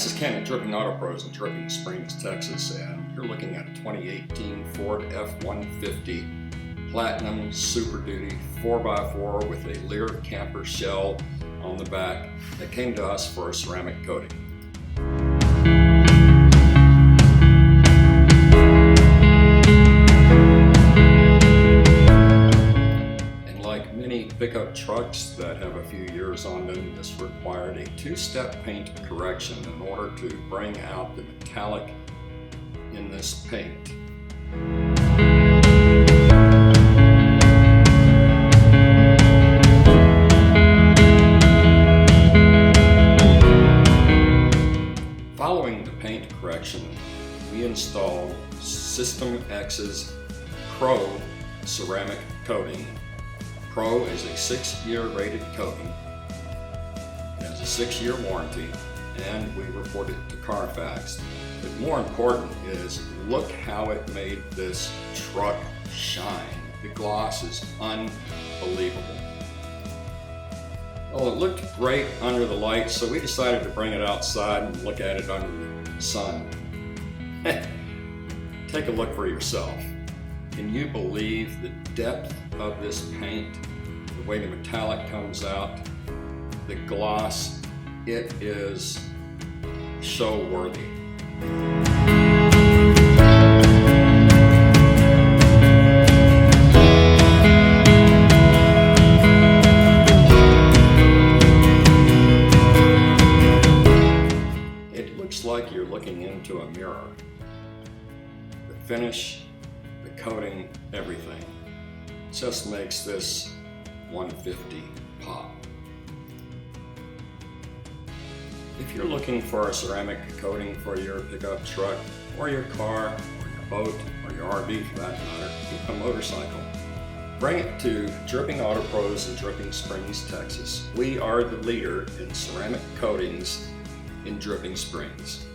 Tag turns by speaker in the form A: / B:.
A: This is Ken at Dripping Auto Pros in Dripping Springs, Texas, and you're looking at a 2018 Ford F-150 Platinum Super Duty 4x4 with a Lear camper shell on the back that came to us for a ceramic coating. Many pickup trucks that have a few years on them, this required a two-step paint correction in order to bring out the metallic in this paint. Following the paint correction, we installed SystemX's Pro ceramic coating. Pro is a 6-year rated coating. It has a 6-year warranty, and we report it to CARFAX. But more important is, look how it made this truck shine. The gloss is unbelievable. Well, it looked great under the lights, so we decided to bring it outside and look at it under the sun. Take a look for yourself. Can you believe the depth of this paint, the way the metallic comes out, the gloss? It is show worthy. It looks like you're looking into a mirror. The finish, the coating, everything just makes this 150 pop. If you're looking for a ceramic coating for your pickup truck or your car or your boat or your RV for that matter, a motorcycle, bring it to Dripping Auto Pros in Dripping Springs, Texas. We are the leader in ceramic coatings in Dripping Springs.